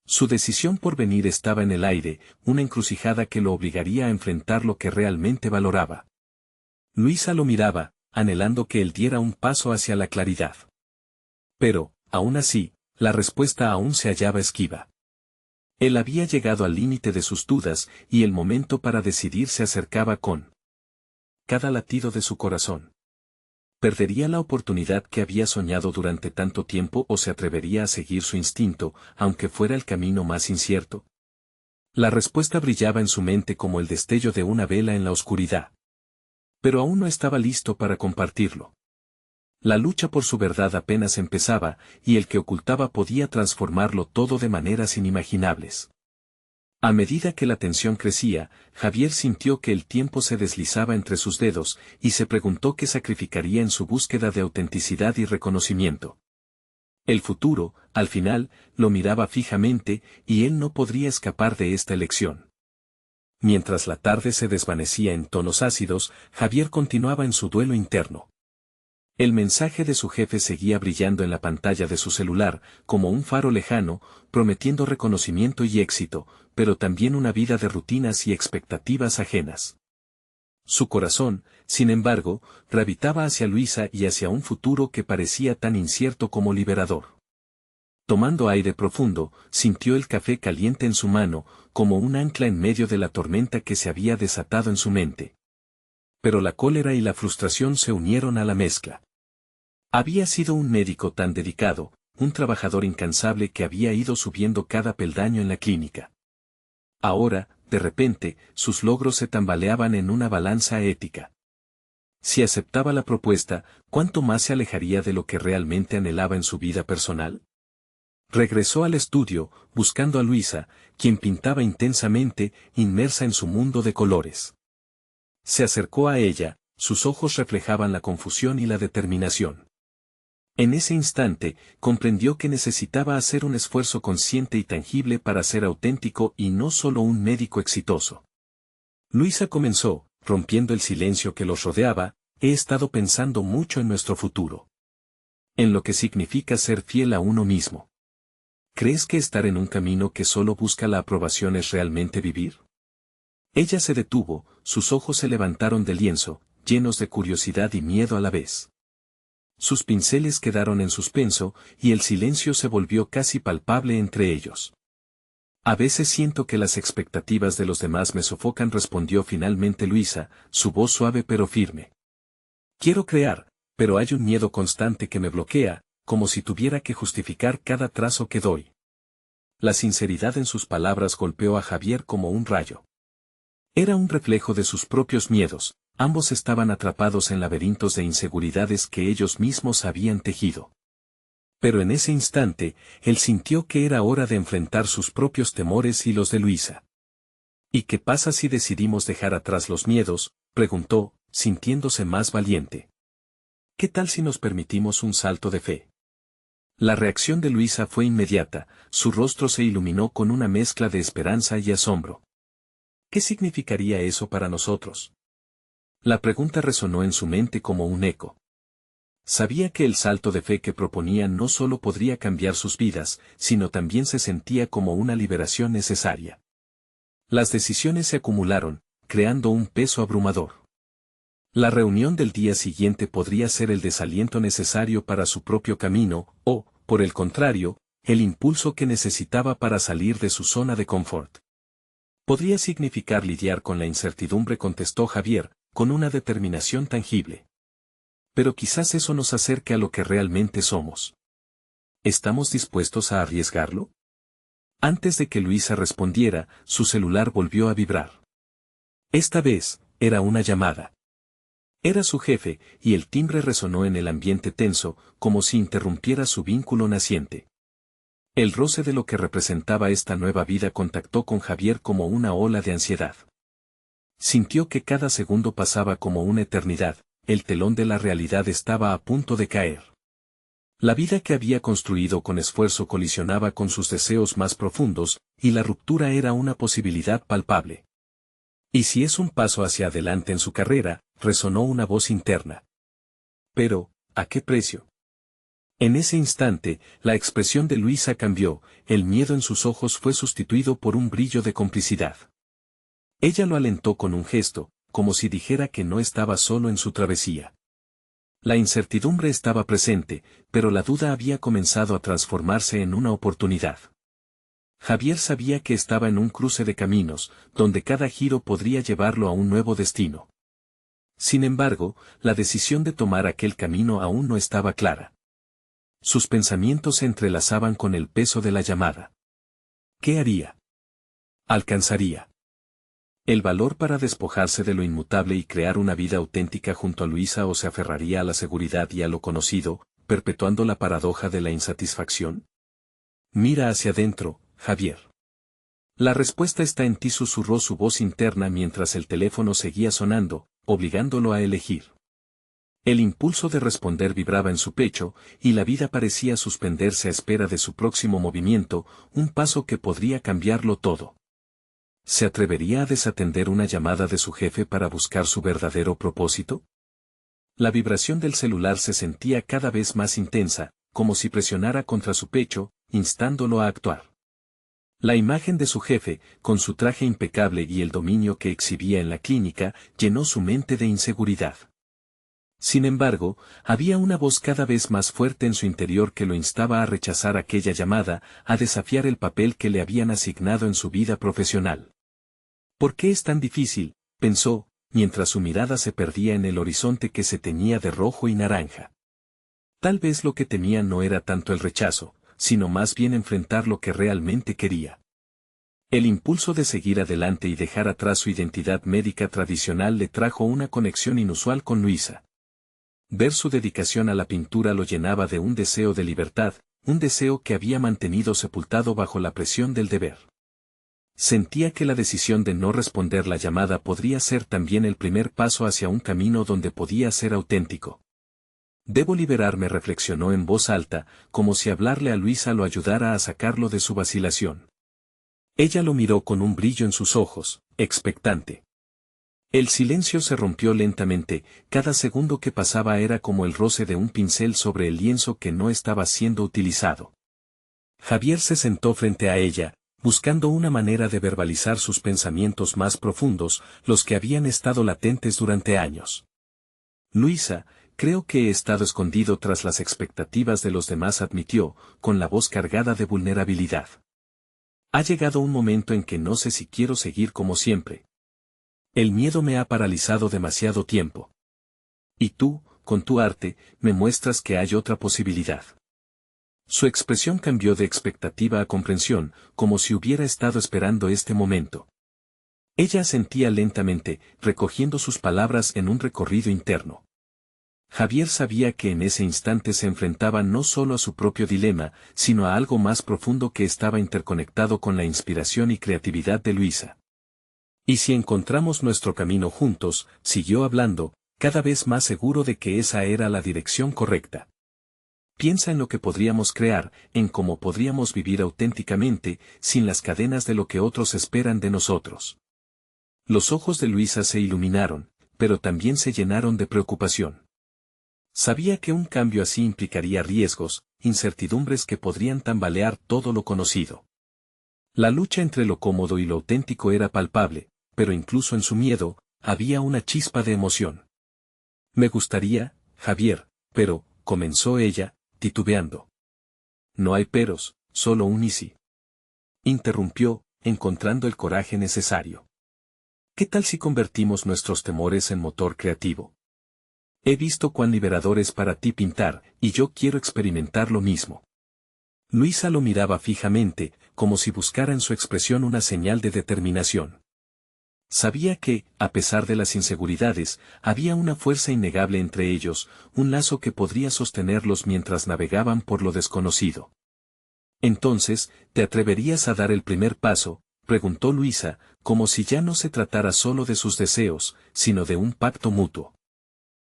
Su decisión por venir estaba en el aire, una encrucijada que lo obligaría a enfrentar lo que realmente valoraba. Luisa lo miraba, anhelando que él diera un paso hacia la claridad. Pero, aún así, la respuesta aún se hallaba esquiva. Él había llegado al límite de sus dudas, y el momento para decidir se acercaba con cada latido de su corazón. ¿Perdería la oportunidad que había soñado durante tanto tiempo o se atrevería a seguir su instinto, aunque fuera el camino más incierto? La respuesta brillaba en su mente como el destello de una vela en la oscuridad. Pero aún no estaba listo para compartirlo. La lucha por su verdad apenas empezaba, y el que ocultaba podía transformarlo todo de maneras inimaginables. A medida que la tensión crecía, Javier sintió que el tiempo se deslizaba entre sus dedos, y se preguntó qué sacrificaría en su búsqueda de autenticidad y reconocimiento. El futuro, al final, lo miraba fijamente, y él no podría escapar de esta elección. Mientras la tarde se desvanecía en tonos ácidos, Javier continuaba en su duelo interno. El mensaje de su jefe seguía brillando en la pantalla de su celular, como un faro lejano, prometiendo reconocimiento y éxito, pero también una vida de rutinas y expectativas ajenas. Su corazón, sin embargo, gravitaba hacia Luisa y hacia un futuro que parecía tan incierto como liberador. Tomando aire profundo, sintió el café caliente en su mano, como un ancla en medio de la tormenta que se había desatado en su mente. Pero la cólera y la frustración se unieron a la mezcla. Había sido un médico tan dedicado, un trabajador incansable que había ido subiendo cada peldaño en la clínica. Ahora, de repente, sus logros se tambaleaban en una balanza ética. Si aceptaba la propuesta, ¿cuánto más se alejaría de lo que realmente anhelaba en su vida personal? Regresó al estudio, buscando a Luisa, quien pintaba intensamente, inmersa en su mundo de colores. Se acercó a ella, sus ojos reflejaban la confusión y la determinación. En ese instante, comprendió que necesitaba hacer un esfuerzo consciente y tangible para ser auténtico y no solo un médico exitoso. Luisa comenzó, rompiendo el silencio que los rodeaba, he estado pensando mucho en nuestro futuro. En lo que significa ser fiel a uno mismo. ¿Crees que estar en un camino que solo busca la aprobación es realmente vivir? Ella se detuvo, sus ojos se levantaron del lienzo, llenos de curiosidad y miedo a la vez. Sus pinceles quedaron en suspenso, y el silencio se volvió casi palpable entre ellos. A veces siento que las expectativas de los demás me sofocan, respondió finalmente Luisa, su voz suave pero firme. Quiero crear, pero hay un miedo constante que me bloquea, como si tuviera que justificar cada trazo que doy. La sinceridad en sus palabras golpeó a Javier como un rayo. Era un reflejo de sus propios miedos, ambos estaban atrapados en laberintos de inseguridades que ellos mismos habían tejido. Pero en ese instante, él sintió que era hora de enfrentar sus propios temores y los de Luisa. ¿Y qué pasa si decidimos dejar atrás los miedos?, preguntó, sintiéndose más valiente. ¿Qué tal si nos permitimos un salto de fe? La reacción de Luisa fue inmediata, su rostro se iluminó con una mezcla de esperanza y asombro. ¿Qué significaría eso para nosotros? La pregunta resonó en su mente como un eco. Sabía que el salto de fe que proponía no solo podría cambiar sus vidas, sino también se sentía como una liberación necesaria. Las decisiones se acumularon, creando un peso abrumador. La reunión del día siguiente podría ser el desaliento necesario para su propio camino, o, por el contrario, el impulso que necesitaba para salir de su zona de confort. Podría significar lidiar con la incertidumbre, contestó Javier, con una determinación tangible. Pero quizás eso nos acerque a lo que realmente somos. ¿Estamos dispuestos a arriesgarlo? Antes de que Luisa respondiera, su celular volvió a vibrar. Esta vez, era una llamada. Era su jefe, y el timbre resonó en el ambiente tenso, como si interrumpiera su vínculo naciente. El roce de lo que representaba esta nueva vida contactó con Javier como una ola de ansiedad. Sintió que cada segundo pasaba como una eternidad, el telón de la realidad estaba a punto de caer. La vida que había construido con esfuerzo colisionaba con sus deseos más profundos, y la ruptura era una posibilidad palpable. ¿Y si es un paso hacia adelante en su carrera?, resonó una voz interna. Pero, ¿a qué precio? En ese instante, la expresión de Luisa cambió, el miedo en sus ojos fue sustituido por un brillo de complicidad. Ella lo alentó con un gesto, como si dijera que no estaba solo en su travesía. La incertidumbre estaba presente, pero la duda había comenzado a transformarse en una oportunidad. Javier sabía que estaba en un cruce de caminos, donde cada giro podría llevarlo a un nuevo destino. Sin embargo, la decisión de tomar aquel camino aún no estaba clara. Sus pensamientos se entrelazaban con el peso de la llamada. ¿Qué haría? ¿Alcanzaría el valor para despojarse de lo inmutable y crear una vida auténtica junto a Luisa, o se aferraría a la seguridad y a lo conocido, perpetuando la paradoja de la insatisfacción? Mira hacia adentro, Javier. La respuesta está en ti, susurró su voz interna mientras el teléfono seguía sonando, obligándolo a elegir. El impulso de responder vibraba en su pecho, y la vida parecía suspenderse a espera de su próximo movimiento, un paso que podría cambiarlo todo. ¿Se atrevería a desatender una llamada de su jefe para buscar su verdadero propósito? La vibración del celular se sentía cada vez más intensa, como si presionara contra su pecho, instándolo a actuar. La imagen de su jefe, con su traje impecable y el dominio que exhibía en la clínica, llenó su mente de inseguridad. Sin embargo, había una voz cada vez más fuerte en su interior que lo instaba a rechazar aquella llamada, a desafiar el papel que le habían asignado en su vida profesional. ¿Por qué es tan difícil?, pensó, mientras su mirada se perdía en el horizonte que se teñía de rojo y naranja. Tal vez lo que temía no era tanto el rechazo, sino más bien enfrentar lo que realmente quería. El impulso de seguir adelante y dejar atrás su identidad médica tradicional le trajo una conexión inusual con Luisa. Ver su dedicación a la pintura lo llenaba de un deseo de libertad, un deseo que había mantenido sepultado bajo la presión del deber. Sentía que la decisión de no responder la llamada podría ser también el primer paso hacia un camino donde podía ser auténtico. Debo liberarme, reflexionó en voz alta, como si hablarle a Luisa lo ayudara a sacarlo de su vacilación. Ella lo miró con un brillo en sus ojos, expectante. El silencio se rompió lentamente, cada segundo que pasaba era como el roce de un pincel sobre el lienzo que no estaba siendo utilizado. Javier se sentó frente a ella, buscando una manera de verbalizar sus pensamientos más profundos, los que habían estado latentes durante años. Luisa, creo que he estado escondido tras las expectativas de los demás, admitió, con la voz cargada de vulnerabilidad. Ha llegado un momento en que no sé si quiero seguir como siempre. El miedo me ha paralizado demasiado tiempo. Y tú, con tu arte, me muestras que hay otra posibilidad. Su expresión cambió de expectativa a comprensión, como si hubiera estado esperando este momento. Ella asentía lentamente, recogiendo sus palabras en un recorrido interno. Javier sabía que en ese instante se enfrentaba no solo a su propio dilema, sino a algo más profundo que estaba interconectado con la inspiración y creatividad de Luisa. Y si encontramos nuestro camino juntos, siguió hablando, cada vez más seguro de que esa era la dirección correcta. Piensa en lo que podríamos crear, en cómo podríamos vivir auténticamente, sin las cadenas de lo que otros esperan de nosotros. Los ojos de Luisa se iluminaron, pero también se llenaron de preocupación. Sabía que un cambio así implicaría riesgos, incertidumbres que podrían tambalear todo lo conocido. La lucha entre lo cómodo y lo auténtico era palpable, pero incluso en su miedo, había una chispa de emoción. Me gustaría, Javier, pero, comenzó ella, titubeando. No hay peros, solo un y sí. Interrumpió, encontrando el coraje necesario. ¿Qué tal si convertimos nuestros temores en motor creativo? He visto cuán liberador es para ti pintar, y yo quiero experimentar lo mismo. Luisa lo miraba fijamente, como si buscara en su expresión una señal de determinación. Sabía que, a pesar de las inseguridades, había una fuerza innegable entre ellos, un lazo que podría sostenerlos mientras navegaban por lo desconocido. Entonces, ¿te atreverías a dar el primer paso?, preguntó Luisa, como si ya no se tratara solo de sus deseos, sino de un pacto mutuo.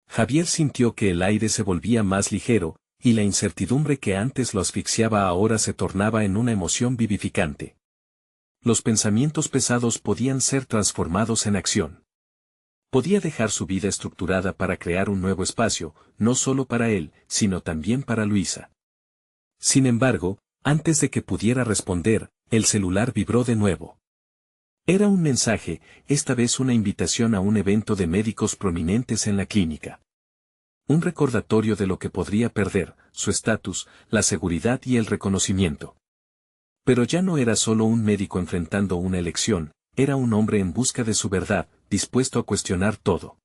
Javier sintió que el aire se volvía más ligero, y la incertidumbre que antes lo asfixiaba ahora se tornaba en una emoción vivificante. Los pensamientos pesados podían ser transformados en acción. Podía dejar su vida estructurada para crear un nuevo espacio, no solo para él, sino también para Luisa. Sin embargo, antes de que pudiera responder, el celular vibró de nuevo. Era un mensaje, esta vez una invitación a un evento de médicos prominentes en la clínica. Un recordatorio de lo que podría perder, su estatus, la seguridad y el reconocimiento. Pero ya no era solo un médico enfrentando una elección, era un hombre en busca de su verdad, dispuesto a cuestionar todo.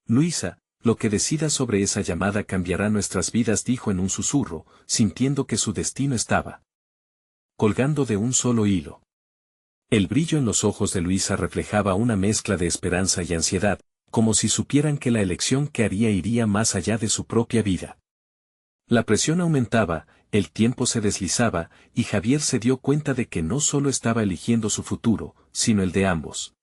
Luisa, lo que decida sobre esa llamada cambiará nuestras vidas, dijo en un susurro, sintiendo que su destino estaba colgando de un solo hilo. El brillo en los ojos de Luisa reflejaba una mezcla de esperanza y ansiedad, como si supieran que la elección que haría iría más allá de su propia vida. La presión aumentaba, el tiempo se deslizaba, y Javier se dio cuenta de que no solo estaba eligiendo su futuro, sino el de ambos.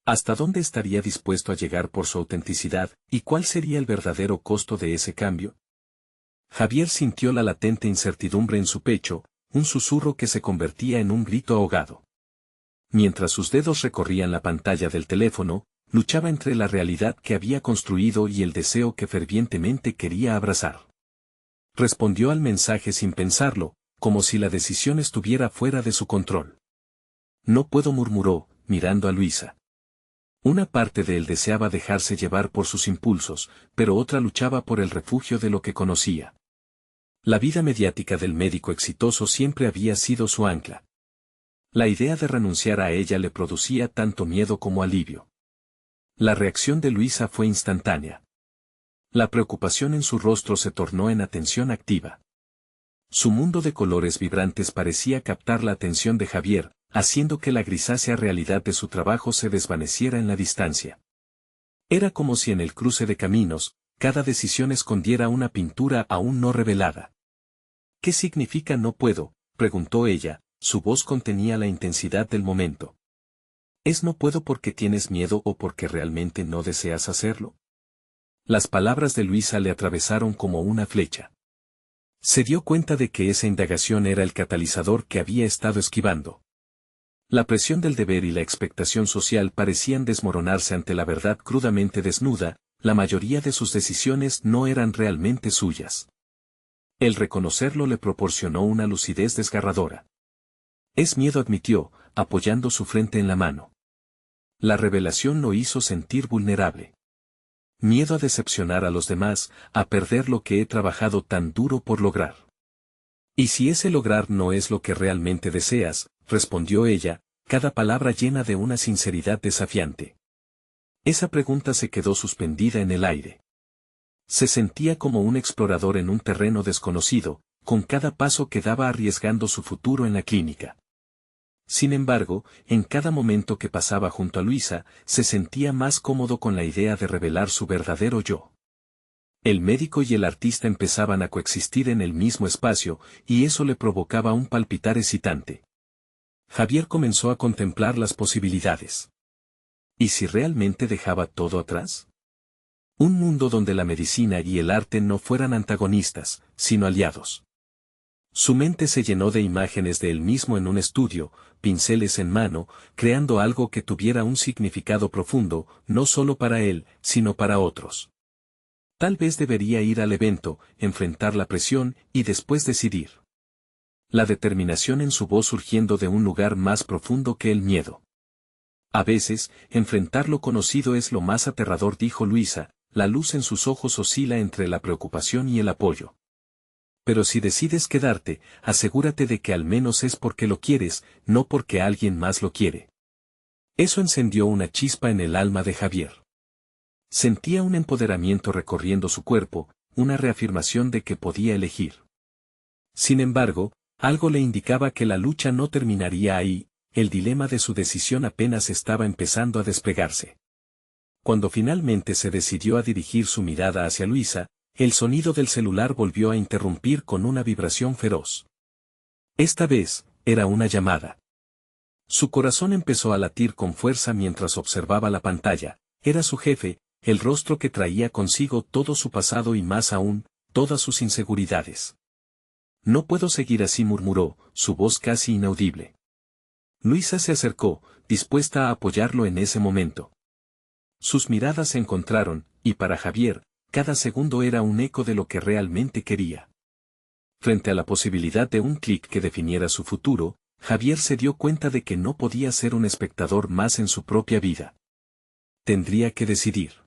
¿Hasta dónde estaría dispuesto a llegar por su autenticidad, y cuál sería el verdadero costo de ese cambio? Javier sintió la latente incertidumbre en su pecho, un susurro que se convertía en un grito ahogado. Mientras sus dedos recorrían la pantalla del teléfono, luchaba entre la realidad que había construido y el deseo que fervientemente quería abrazar. Respondió al mensaje sin pensarlo, como si la decisión estuviera fuera de su control. No puedo, murmuró, mirando a Luisa. Una parte de él deseaba dejarse llevar por sus impulsos, pero otra luchaba por el refugio de lo que conocía. La vida mediática del médico exitoso siempre había sido su ancla. La idea de renunciar a ella le producía tanto miedo como alivio. La reacción de Luisa fue instantánea. La preocupación en su rostro se tornó en atención activa. Su mundo de colores vibrantes parecía captar la atención de Javier, haciendo que la grisácea realidad de su trabajo se desvaneciera en la distancia. Era como si en el cruce de caminos, cada decisión escondiera una pintura aún no revelada. ¿Qué significa no puedo?, preguntó ella. Su voz contenía la intensidad del momento. ¿Es no puedo porque tienes miedo o porque realmente no deseas hacerlo? Las palabras de Luisa le atravesaron como una flecha. Se dio cuenta de que esa indagación era el catalizador que había estado esquivando. La presión del deber y la expectación social parecían desmoronarse ante la verdad crudamente desnuda, la mayoría de sus decisiones no eran realmente suyas. El reconocerlo le proporcionó una lucidez desgarradora. Es miedo, admitió, apoyando su frente en la mano. La revelación lo hizo sentir vulnerable. Miedo a decepcionar a los demás, a perder lo que he trabajado tan duro por lograr. ¿Y si ese lograr no es lo que realmente deseas?, respondió ella, cada palabra llena de una sinceridad desafiante. Esa pregunta se quedó suspendida en el aire. Se sentía como un explorador en un terreno desconocido, con cada paso que daba arriesgando su futuro en la clínica. Sin embargo, en cada momento que pasaba junto a Luisa, se sentía más cómodo con la idea de revelar su verdadero yo. El médico y el artista empezaban a coexistir en el mismo espacio, y eso le provocaba un palpitar excitante. Javier comenzó a contemplar las posibilidades. ¿Y si realmente dejaba todo atrás? Un mundo donde la medicina y el arte no fueran antagonistas, sino aliados. Su mente se llenó de imágenes de él mismo en un estudio, pinceles en mano, creando algo que tuviera un significado profundo, no solo para él, sino para otros. Tal vez debería ir al evento, enfrentar la presión y después decidir. La determinación en su voz surgiendo de un lugar más profundo que el miedo. A veces, enfrentar lo conocido es lo más aterrador, dijo Luisa, la luz en sus ojos oscila entre la preocupación y el apoyo. Pero si decides quedarte, asegúrate de que al menos es porque lo quieres, no porque alguien más lo quiere. Eso encendió una chispa en el alma de Javier. Sentía un empoderamiento recorriendo su cuerpo, una reafirmación de que podía elegir. Sin embargo, algo le indicaba que la lucha no terminaría ahí, el dilema de su decisión apenas estaba empezando a despegarse. Cuando finalmente se decidió a dirigir su mirada hacia Luisa, el sonido del celular volvió a interrumpir con una vibración feroz. Esta vez, era una llamada. Su corazón empezó a latir con fuerza mientras observaba la pantalla. Era su jefe, el rostro que traía consigo todo su pasado y más aún, todas sus inseguridades. No puedo seguir así, murmuró, su voz casi inaudible. Luisa se acercó, dispuesta a apoyarlo en ese momento. Sus miradas se encontraron, y para Javier, cada segundo era un eco de lo que realmente quería. Frente a la posibilidad de un clic que definiera su futuro, Javier se dio cuenta de que no podía ser un espectador más en su propia vida. Tendría que decidir.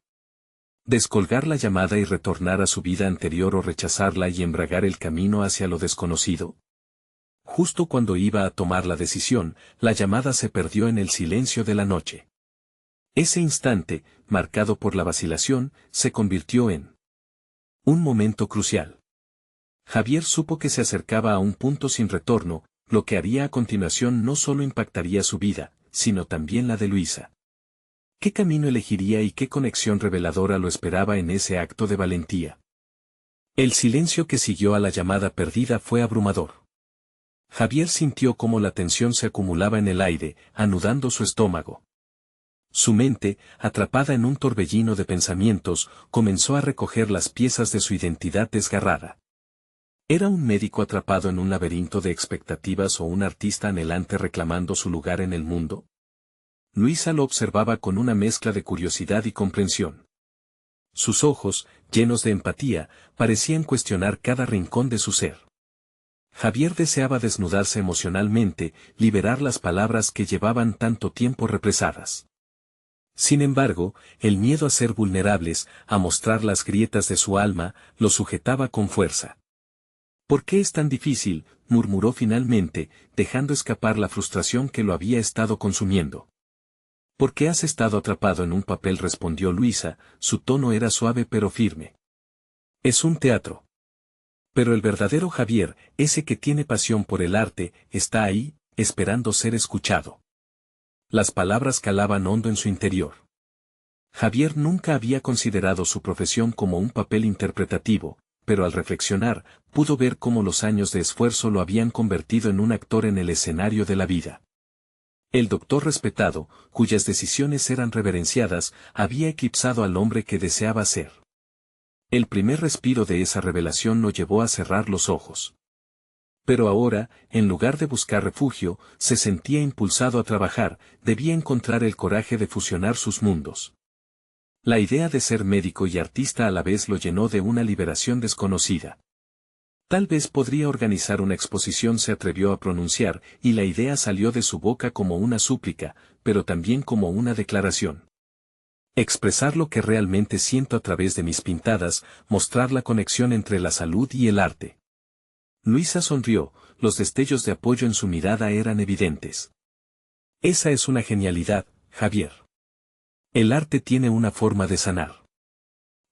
Descolgar la llamada y retornar a su vida anterior o rechazarla y embragar el camino hacia lo desconocido. Justo cuando iba a tomar la decisión, la llamada se perdió en el silencio de la noche. Ese instante, marcado por la vacilación, se convirtió en un momento crucial. Javier supo que se acercaba a un punto sin retorno, lo que haría a continuación no solo impactaría su vida, sino también la de Luisa. ¿Qué camino elegiría y qué conexión reveladora lo esperaba en ese acto de valentía? El silencio que siguió a la llamada perdida fue abrumador. Javier sintió cómo la tensión se acumulaba en el aire, anudando su estómago. Su mente, atrapada en un torbellino de pensamientos, comenzó a recoger las piezas de su identidad desgarrada. ¿Era un médico atrapado en un laberinto de expectativas o un artista anhelante reclamando su lugar en el mundo? Luisa lo observaba con una mezcla de curiosidad y comprensión. Sus ojos, llenos de empatía, parecían cuestionar cada rincón de su ser. Javier deseaba desnudarse emocionalmente, liberar las palabras que llevaban tanto tiempo represadas. Sin embargo, el miedo a ser vulnerables, a mostrar las grietas de su alma, lo sujetaba con fuerza. ¿Por qué es tan difícil?, murmuró finalmente, dejando escapar la frustración que lo había estado consumiendo. ¿Por qué has estado atrapado en un papel?, respondió Luisa, su tono era suave pero firme. Es un teatro. Pero el verdadero Javier, ese que tiene pasión por el arte, está ahí, esperando ser escuchado. Las palabras calaban hondo en su interior. Javier nunca había considerado su profesión como un papel interpretativo, pero al reflexionar, pudo ver cómo los años de esfuerzo lo habían convertido en un actor en el escenario de la vida. El doctor respetado, cuyas decisiones eran reverenciadas, había eclipsado al hombre que deseaba ser. El primer respiro de esa revelación lo llevó a cerrar los ojos. Pero ahora, en lugar de buscar refugio, se sentía impulsado a trabajar, debía encontrar el coraje de fusionar sus mundos. La idea de ser médico y artista a la vez lo llenó de una liberación desconocida. Tal vez podría organizar una exposición, se atrevió a pronunciar, y la idea salió de su boca como una súplica, pero también como una declaración. Expresar lo que realmente siento a través de mis pintadas, mostrar la conexión entre la salud y el arte. Luisa sonrió, los destellos de apoyo en su mirada eran evidentes. Esa es una genialidad, Javier. El arte tiene una forma de sanar.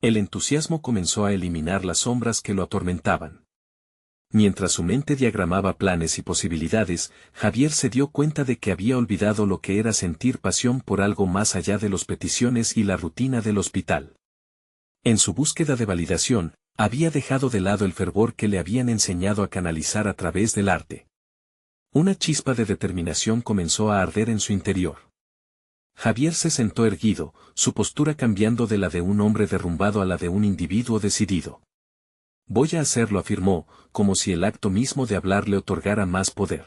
El entusiasmo comenzó a eliminar las sombras que lo atormentaban. Mientras su mente diagramaba planes y posibilidades, Javier se dio cuenta de que había olvidado lo que era sentir pasión por algo más allá de las peticiones y la rutina del hospital. En su búsqueda de validación, había dejado de lado el fervor que le habían enseñado a canalizar a través del arte. Una chispa de determinación comenzó a arder en su interior. Javier se sentó erguido, su postura cambiando de la de un hombre derrumbado a la de un individuo decidido. Voy a hacerlo, afirmó, como si el acto mismo de hablar le otorgara más poder.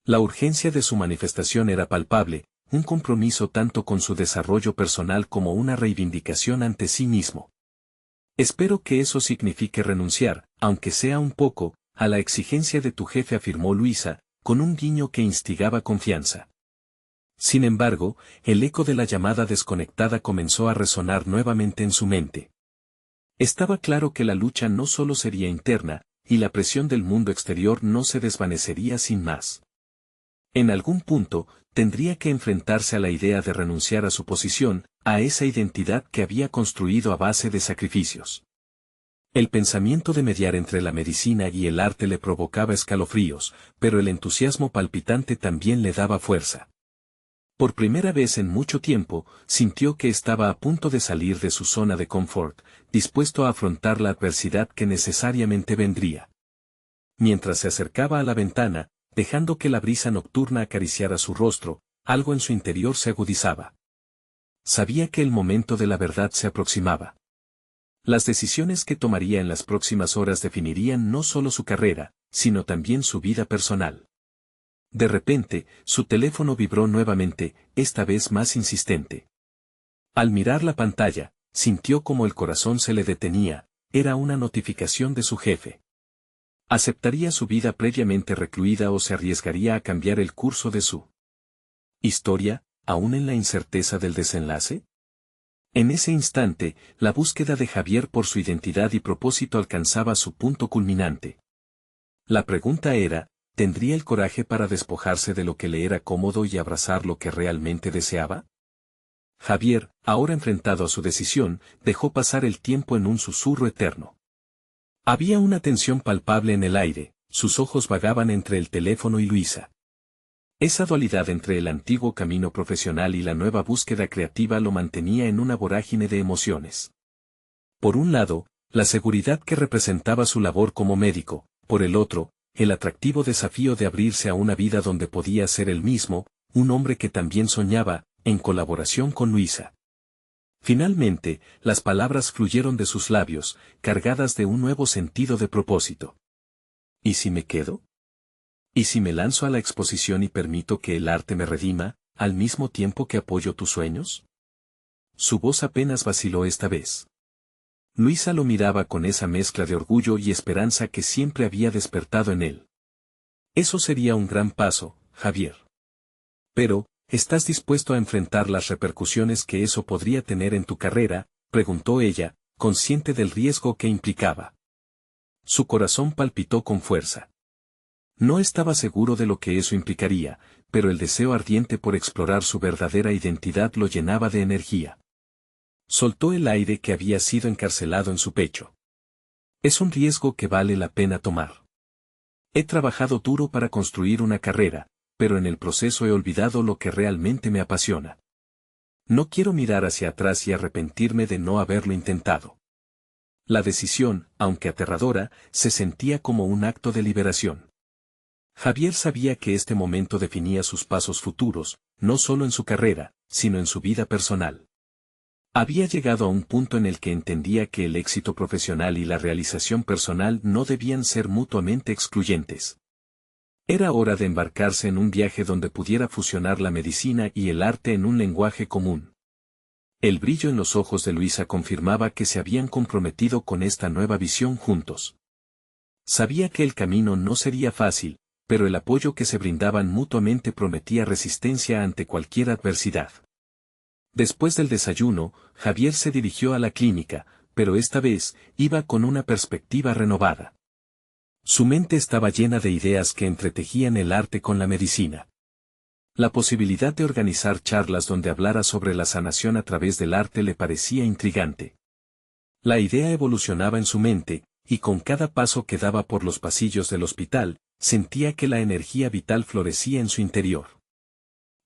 La urgencia de su manifestación era palpable, un compromiso tanto con su desarrollo personal como una reivindicación ante sí mismo. Espero que eso signifique renunciar, aunque sea un poco, a la exigencia de tu jefe, afirmó Luisa, con un guiño que instigaba confianza. Sin embargo, el eco de la llamada desconectada comenzó a resonar nuevamente en su mente. Estaba claro que la lucha no solo sería interna, y la presión del mundo exterior no se desvanecería sin más. En algún punto, tendría que enfrentarse a la idea de renunciar a su posición, a esa identidad que había construido a base de sacrificios. El pensamiento de mediar entre la medicina y el arte le provocaba escalofríos, pero el entusiasmo palpitante también le daba fuerza. Por primera vez en mucho tiempo, sintió que estaba a punto de salir de su zona de confort, dispuesto a afrontar la adversidad que necesariamente vendría. Mientras se acercaba a la ventana, dejando que la brisa nocturna acariciara su rostro, algo en su interior se agudizaba. Sabía que el momento de la verdad se aproximaba. Las decisiones que tomaría en las próximas horas definirían no solo su carrera, sino también su vida personal. De repente, su teléfono vibró nuevamente, esta vez más insistente. Al mirar la pantalla, sintió como el corazón se le detenía, era una notificación de su jefe. ¿Aceptaría su vida previamente recluida o se arriesgaría a cambiar el curso de su historia, aún en la incerteza del desenlace? En ese instante, la búsqueda de Javier por su identidad y propósito alcanzaba su punto culminante. La pregunta era, ¿tendría el coraje para despojarse de lo que le era cómodo y abrazar lo que realmente deseaba? Javier, ahora enfrentado a su decisión, dejó pasar el tiempo en un susurro eterno. Había una tensión palpable en el aire, sus ojos vagaban entre el teléfono y Luisa. Esa dualidad entre el antiguo camino profesional y la nueva búsqueda creativa lo mantenía en una vorágine de emociones. Por un lado, la seguridad que representaba su labor como médico, por el otro, el atractivo desafío de abrirse a una vida donde podía ser él mismo, un hombre que también soñaba, en colaboración con Luisa. Finalmente, las palabras fluyeron de sus labios, cargadas de un nuevo sentido de propósito. ¿Y si me quedo? ¿Y si me lanzo a la exposición y permito que el arte me redima, al mismo tiempo que apoyo tus sueños? Su voz apenas vaciló esta vez. Luisa lo miraba con esa mezcla de orgullo y esperanza que siempre había despertado en él. Eso sería un gran paso, Javier. Pero, ¿estás dispuesto a enfrentar las repercusiones que eso podría tener en tu carrera?, preguntó ella, consciente del riesgo que implicaba. Su corazón palpitó con fuerza. No estaba seguro de lo que eso implicaría, pero el deseo ardiente por explorar su verdadera identidad lo llenaba de energía. Soltó el aire que había sido encarcelado en su pecho. Es un riesgo que vale la pena tomar. He trabajado duro para construir una carrera, pero en el proceso he olvidado lo que realmente me apasiona. No quiero mirar hacia atrás y arrepentirme de no haberlo intentado. La decisión, aunque aterradora, se sentía como un acto de liberación. Javier sabía que este momento definía sus pasos futuros, no solo en su carrera, sino en su vida personal. Había llegado a un punto en el que entendía que el éxito profesional y la realización personal no debían ser mutuamente excluyentes. Era hora de embarcarse en un viaje donde pudiera fusionar la medicina y el arte en un lenguaje común. El brillo en los ojos de Luisa confirmaba que se habían comprometido con esta nueva visión juntos. Sabía que el camino no sería fácil, pero el apoyo que se brindaban mutuamente prometía resistencia ante cualquier adversidad. Después del desayuno, Javier se dirigió a la clínica, pero esta vez, iba con una perspectiva renovada. Su mente estaba llena de ideas que entretejían el arte con la medicina. La posibilidad de organizar charlas donde hablara sobre la sanación a través del arte le parecía intrigante. La idea evolucionaba en su mente, y con cada paso que daba por los pasillos del hospital, sentía que la energía vital florecía en su interior.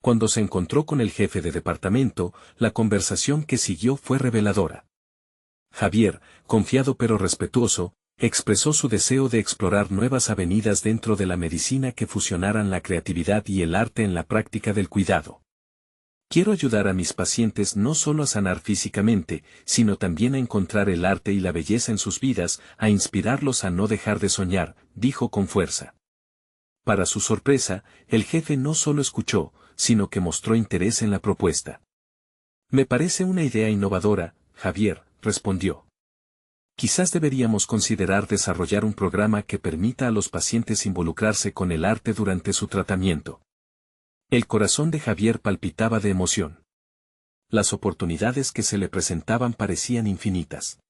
Cuando se encontró con el jefe de departamento, la conversación que siguió fue reveladora. Javier, confiado pero respetuoso, expresó su deseo de explorar nuevas avenidas dentro de la medicina que fusionaran la creatividad y el arte en la práctica del cuidado. Quiero ayudar a mis pacientes no solo a sanar físicamente, sino también a encontrar el arte y la belleza en sus vidas, a inspirarlos a no dejar de soñar, dijo con fuerza. Para su sorpresa, el jefe no solo escuchó, sino que mostró interés en la propuesta. Me parece una idea innovadora, Javier, respondió. Quizás deberíamos considerar desarrollar un programa que permita a los pacientes involucrarse con el arte durante su tratamiento. El corazón de Javier palpitaba de emoción. Las oportunidades que se le presentaban parecían infinitas.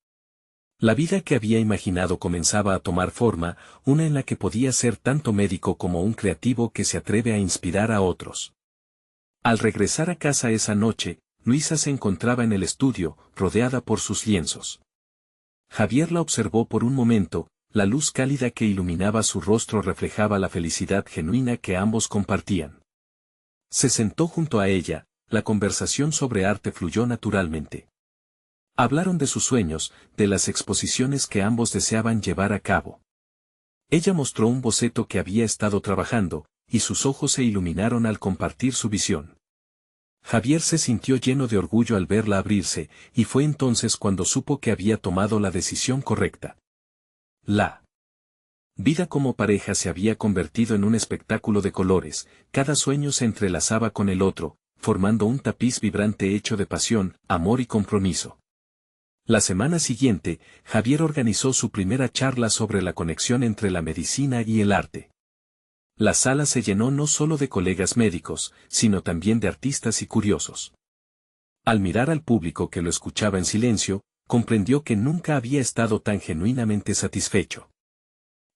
La vida que había imaginado comenzaba a tomar forma, una en la que podía ser tanto médico como un creativo que se atreve a inspirar a otros. Al regresar a casa esa noche, Luisa se encontraba en el estudio, rodeada por sus lienzos. Javier la observó por un momento, la luz cálida que iluminaba su rostro reflejaba la felicidad genuina que ambos compartían. Se sentó junto a ella, la conversación sobre arte fluyó naturalmente. Hablaron de sus sueños, de las exposiciones que ambos deseaban llevar a cabo. Ella mostró un boceto que había estado trabajando, y sus ojos se iluminaron al compartir su visión. Javier se sintió lleno de orgullo al verla abrirse, y fue entonces cuando supo que había tomado la decisión correcta. La vida como pareja se había convertido en un espectáculo de colores, cada sueño se entrelazaba con el otro, formando un tapiz vibrante hecho de pasión, amor y compromiso. La semana siguiente, Javier organizó su primera charla sobre la conexión entre la medicina y el arte. La sala se llenó no solo de colegas médicos, sino también de artistas y curiosos. Al mirar al público que lo escuchaba en silencio, comprendió que nunca había estado tan genuinamente satisfecho.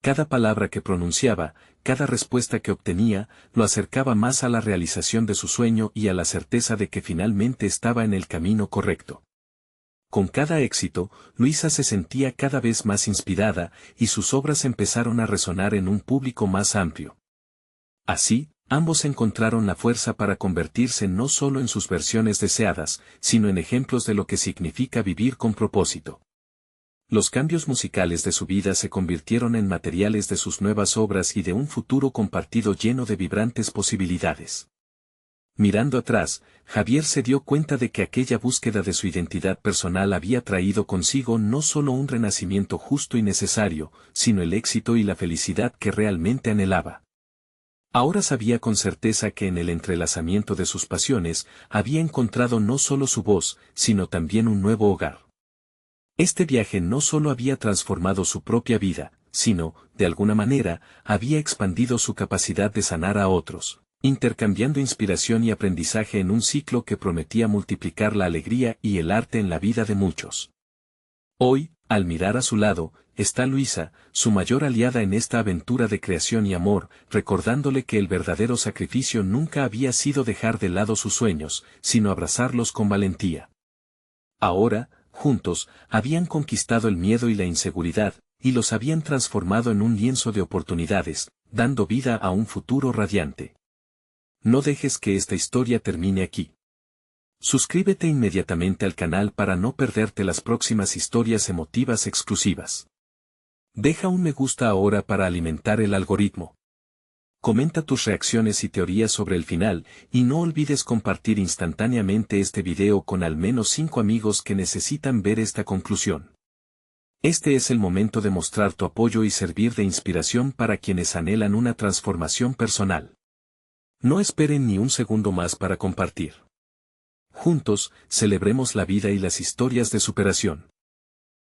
Cada palabra que pronunciaba, cada respuesta que obtenía, lo acercaba más a la realización de su sueño y a la certeza de que finalmente estaba en el camino correcto. Con cada éxito, Luisa se sentía cada vez más inspirada, y sus obras empezaron a resonar en un público más amplio. Así, ambos encontraron la fuerza para convertirse no solo en sus versiones deseadas, sino en ejemplos de lo que significa vivir con propósito. Los cambios musicales de su vida se convirtieron en materiales de sus nuevas obras y de un futuro compartido lleno de vibrantes posibilidades. Mirando atrás, Javier se dio cuenta de que aquella búsqueda de su identidad personal había traído consigo no solo un renacimiento justo y necesario, sino el éxito y la felicidad que realmente anhelaba. Ahora sabía con certeza que en el entrelazamiento de sus pasiones, había encontrado no solo su voz, sino también un nuevo hogar. Este viaje no solo había transformado su propia vida, sino, de alguna manera, había expandido su capacidad de sanar a otros, intercambiando inspiración y aprendizaje en un ciclo que prometía multiplicar la alegría y el arte en la vida de muchos. Hoy, al mirar a su lado, está Luisa, su mayor aliada en esta aventura de creación y amor, recordándole que el verdadero sacrificio nunca había sido dejar de lado sus sueños, sino abrazarlos con valentía. Ahora, juntos, habían conquistado el miedo y la inseguridad, y los habían transformado en un lienzo de oportunidades, dando vida a un futuro radiante. No dejes que esta historia termine aquí. Suscríbete inmediatamente al canal para no perderte las próximas historias emotivas exclusivas. Deja un me gusta ahora para alimentar el algoritmo. Comenta tus reacciones y teorías sobre el final, y no olvides compartir instantáneamente este video con al menos 5 amigos que necesitan ver esta conclusión. Este es el momento de mostrar tu apoyo y servir de inspiración para quienes anhelan una transformación personal. No esperen ni un segundo más para compartir. Juntos, celebremos la vida y las historias de superación.